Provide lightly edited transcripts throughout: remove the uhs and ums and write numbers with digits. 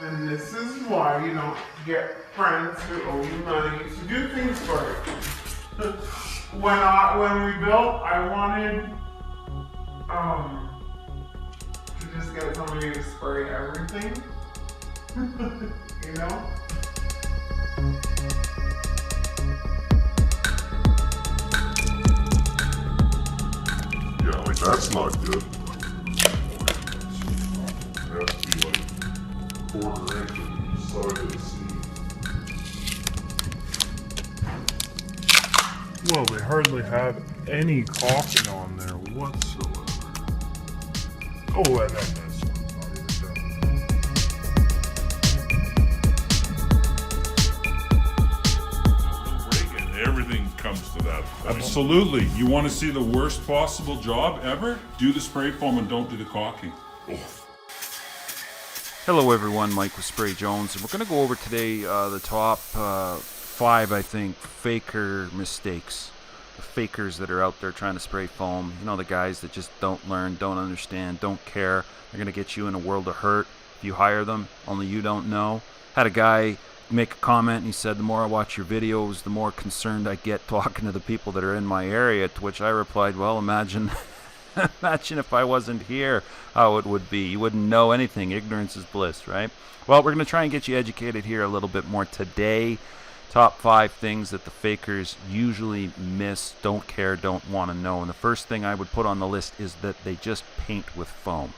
And this is why you don't get friends who owe you money to do things for you. When we built, I wanted to just get somebody to spray everything. You know? Yeah, like that's not good. It has to be like quarter inch on each side of the seam. Well, they hardly have any caulking on there whatsoever. Oh, and then this one's not even done. Everything comes to that point. Absolutely. You want to see the worst possible job ever? Do the spray foam and don't do the caulking. Hello everyone, Mike with Spray Jones, and we're going to go over today the top 5, I think, faker mistakes. The fakers that are out there trying to spray foam. You know, the guys that just don't learn, don't understand, don't care. They're going to get you in a world of hurt if you hire them, only you don't know. Had a guy make a comment and he said, the more I watch your videos, the more concerned I get talking to the people that are in my area, to which I replied, well, imagine if I wasn't here, how it would be. You wouldn't know anything. Ignorance is bliss, right? Well, we're going to try and get you educated here a little bit more today. Top 5 things that the fakers usually miss, don't care, don't want to know. And the first thing I would put on the list is that they just paint with foam.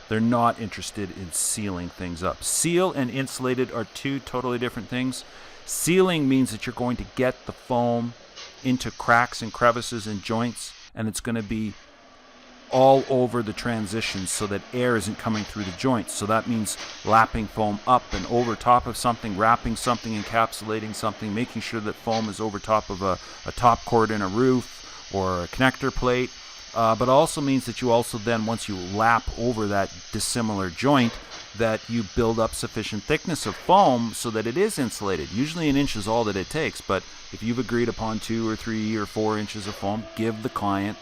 They're not interested in sealing things up. Seal and insulated are two totally different things. Sealing means that you're going to get the foam into cracks and crevices and joints, and it's going to be all over the transitions so that air isn't coming through the joints. So that means lapping foam up and over top of something, wrapping something, encapsulating something, making sure that foam is over top of a top cord in a roof or a connector plate. But also means that you also then, once you lap over that dissimilar joint, that you build up sufficient thickness of foam so that it is insulated. Usually an inch is all that it takes, but if you've agreed upon 2 or 3 or 4 inches of foam, give the client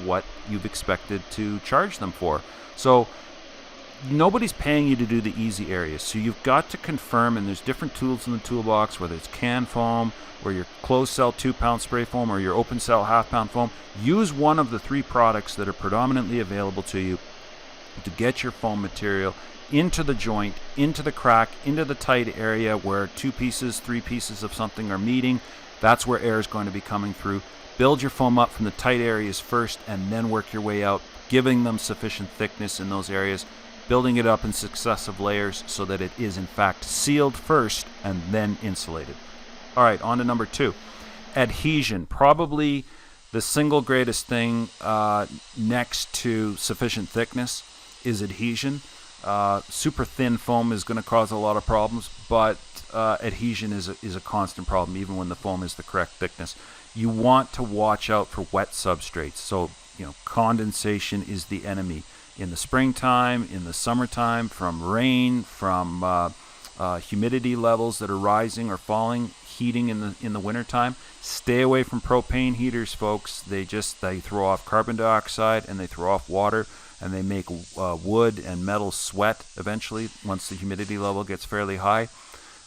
what you've expected to charge them for. So nobody's paying you to do the easy areas, so you've got to confirm, and there's different tools in the toolbox, whether it's can foam or your closed cell 2-pound spray foam or your open cell half-pound foam. Use one of the 3 products that are predominantly available to you to get your foam material into the joint, into the crack, into the tight area where 2 pieces, 3 pieces of something are meeting. That's where air is going to be coming through. Build your foam up from the tight areas first and then work your way out, giving them sufficient thickness in those areas, building it up in successive layers so that it is in fact sealed first and then insulated. All right, on to number 2. Adhesion. Probably the single greatest thing next to sufficient thickness is adhesion. Super thin foam is going to cause a lot of problems, but adhesion is a constant problem even when the foam is the correct thickness. You want to watch out for wet substrates. So, you know, condensation is the enemy in the springtime, in the summertime, from rain, from humidity levels that are rising or falling, heating in the wintertime. Stay away from propane heaters, folks. They throw off carbon dioxide and they throw off water, and they make wood and metal sweat eventually once the humidity level gets fairly high.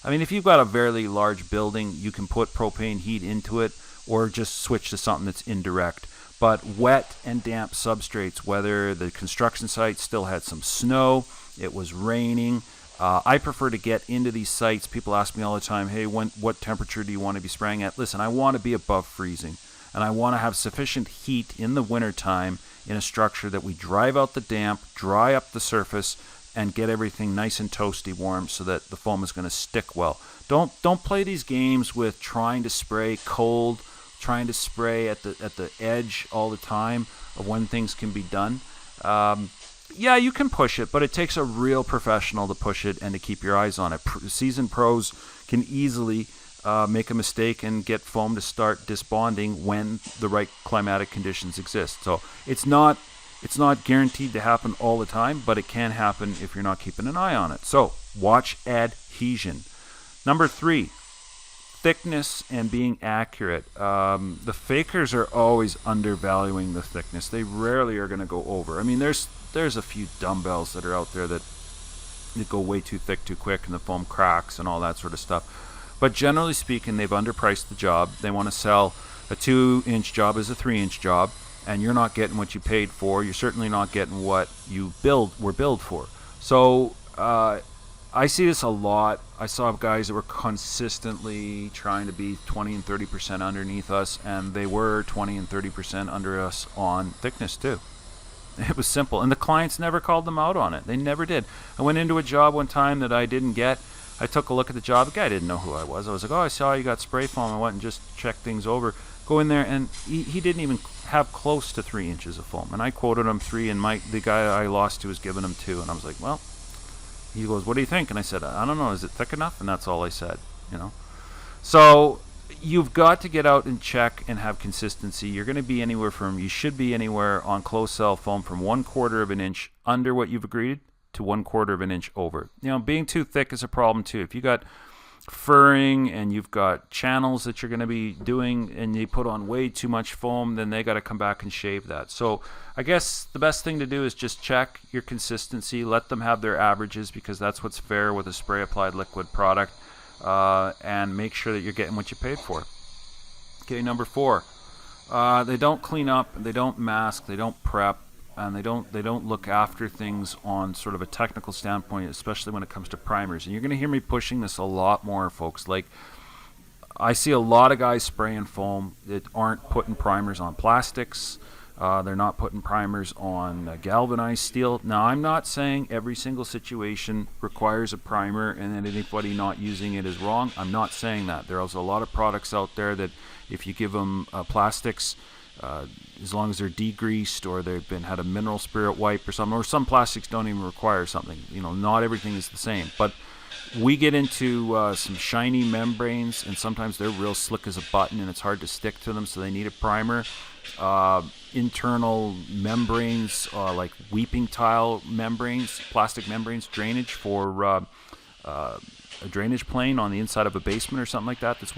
I mean, if you've got a very large building, you can put propane heat into it, or just switch to something that's indirect. But wet and damp substrates, whether the construction site still had some snow, it was raining. I prefer to get into these sites. People ask me all the time, hey, what temperature do you want to be spraying at? Listen, I want to be above freezing, and I want to have sufficient heat in the wintertime in a structure that we drive out the damp, dry up the surface, and get everything nice and toasty warm so that the foam is going to stick well. Don't play these games with trying to spray cold, trying to spray at the edge all the time of when things can be done. Yeah, you can push it, but it takes a real professional to push it and to keep your eyes on it. Seasoned pros can easily make a mistake and get foam to start disbonding when the right climatic conditions exist. So it's not guaranteed to happen all the time, but it can happen if you're not keeping an eye on it. So watch adhesion. Number 3, thickness and being accurate. The fakers are always undervaluing the thickness. They rarely are going to go over. I mean, there's a few dumbbells that are out there that they go way too thick too quick and the foam cracks and all that sort of stuff. But generally speaking, they've underpriced the job. They want to sell a 2-inch job as a 3-inch job, and you're not getting what you paid for. You're certainly not getting what you were billed for. So I see this a lot. I saw guys that were consistently trying to be 20 and 30% underneath us, and they were 20 and 30% under us on thickness too. It was simple, and the clients never called them out on it. They never did. I went into a job one time that I didn't get. I took a look at the job. The guy didn't know who I was. I was like, oh, I saw you got spray foam. I went and just checked things over. Go in there, and he didn't even have close to 3 inches of foam. And I quoted him 3, and the guy I lost to was giving him 2. And I was like, well, he goes, what do you think? And I said, I don't know. Is it thick enough? And that's all I said, you know. So you've got to get out and check and have consistency. You're going to be anywhere from, you should be anywhere on closed cell foam from 1/4 of an inch under what you've agreed to 1/4 of an inch over. You know, being too thick is a problem too. If you got furring and you've got channels that you're going to be doing and you put on way too much foam, then they got to come back and shave that. So I guess the best thing to do is just check your consistency, let them have their averages, because that's what's fair with a spray applied liquid product, and make sure that you're getting what you paid for. Okay, number 4, they don't clean up, they don't mask, they don't prep, and they don't look after things on sort of a technical standpoint, especially when it comes to primers. And you're going to hear me pushing this a lot more, folks. Like, I see a lot of guys spraying foam that aren't putting primers on plastics. They're not putting primers on galvanized steel. Now, I'm not saying every single situation requires a primer and that anybody not using it is wrong. I'm not saying that. There's a lot of products out there that if you give them plastics, as long as they're degreased or they've had a mineral spirit wipe or something, or some plastics don't even require something. You know, not everything is the same. But we get into some shiny membranes, and sometimes they're real slick as a button, and it's hard to stick to them, so they need a primer. Internal membranes, like weeping tile membranes, plastic membranes, drainage for a drainage plane on the inside of a basement or something like that that's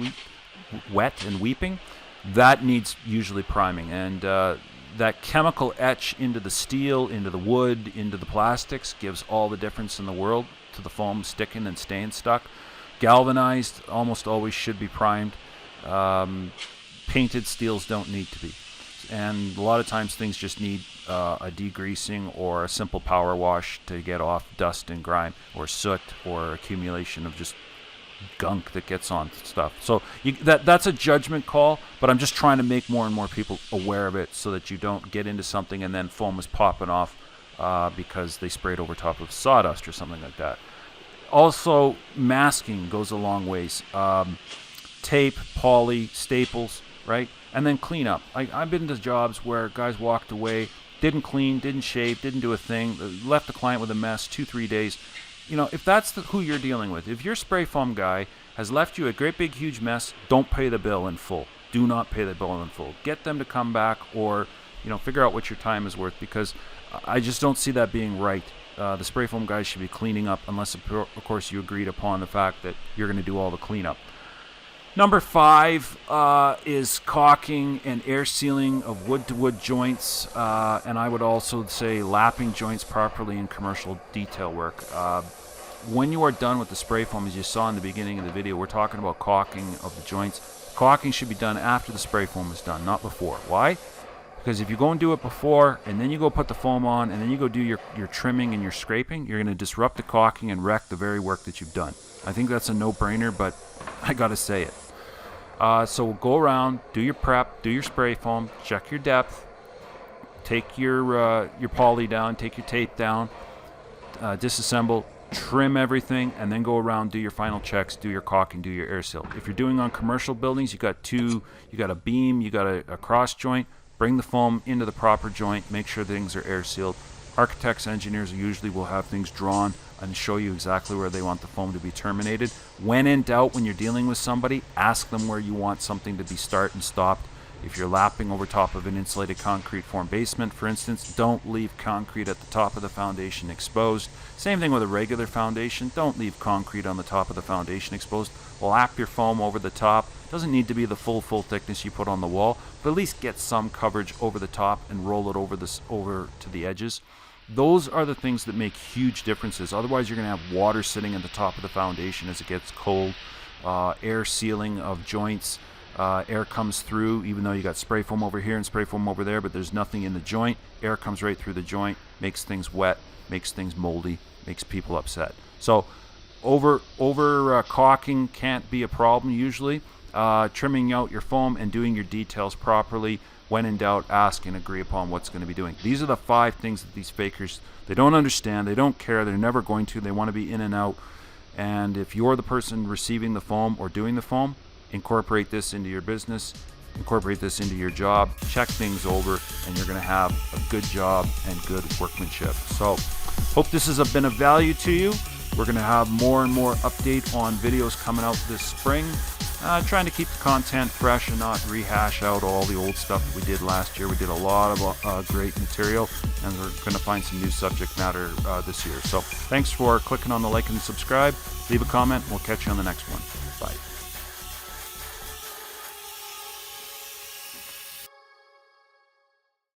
wet and weeping. That needs usually priming, and that chemical etch into the steel, into the wood, into the plastics gives all the difference in the world to the foam sticking and staying stuck. Galvanized almost always should be primed. Painted steels don't need to be, and a lot of times things just need a degreasing or a simple power wash to get off dust and grime or soot or accumulation of just gunk that gets on stuff. So that's a judgment call, but I'm just trying to make more and more people aware of it so that you don't get into something and then foam is popping off because they sprayed over top of sawdust or something like that. Also, masking goes a long ways. Tape, poly, staples, right? And then clean up. I've been to jobs where guys walked away, didn't clean, didn't shave, didn't do a thing, left the client with a mess 2-3 days. You know, if that's who you're dealing with, if your spray foam guy has left you a great big huge mess, don't pay the bill in full. Do not pay the bill in full. Get them to come back, or, you know, figure out what your time is worth, because I just don't see that being right. The spray foam guys should be cleaning up, unless of course you agreed upon the fact that you're going to do all the cleanup. Number 5 is caulking and air sealing of wood-to-wood joints, and I would also say lapping joints properly in commercial detail work. When you are done with the spray foam, as you saw in the beginning of the video, we're talking about caulking of the joints. Caulking should be done after the spray foam is done, not before. Why? Because if you go and do it before, and then you go put the foam on, and then you go do your trimming and your scraping, you're going to disrupt the caulking and wreck the very work that you've done. I think that's a no-brainer, but I got to say it. So go around, do your prep, do your spray foam, check your depth, take your poly down, take your tape down, disassemble, trim everything, and then go around, do your final checks, do your caulking, do your air seal. If you're doing on commercial buildings, you got a beam, you got a cross joint, bring the foam into the proper joint, make sure things are air sealed. Architects, engineers usually will have things drawn and show you exactly where they want the foam to be terminated. When in doubt, when you're dealing with somebody, ask them where you want something to be start and stopped. If you're lapping over top of an insulated concrete form basement, for instance, don't leave concrete at the top of the foundation exposed. Same thing with a regular foundation. Don't leave concrete on the top of the foundation exposed. Lap your foam over the top. Doesn't need to be the full thickness you put on the wall, but at least get some coverage over the top and roll it over to the edges. Those are the things that make huge differences. Otherwise, you're going to have water sitting at the top of the foundation as it gets cold, air sealing of joints. Air comes through, even though you got spray foam over here and spray foam over there, but there's nothing in the joint. Air comes right through the joint, makes things wet, makes things moldy, makes people upset. So over caulking can't be a problem usually. Trimming out your foam and doing your details properly. When in doubt, ask and agree upon what's going to be doing. These are the 5 things that these fakers, they don't understand, they don't care, they're never going to, they want to be in and out. And if you're the person receiving the foam or doing the foam, incorporate this into your business, incorporate this into your job, check things over, and you're going to have a good job and good workmanship. So, hope this has been of value to you. We're going to have more and more update on videos coming out this spring. Trying to keep the content fresh and not rehash out all the old stuff that we did last year. We did a lot of great material, and we're going to find some new subject matter this year. So thanks for clicking on the like and subscribe. Leave a comment. We'll catch you on the next one. Bye.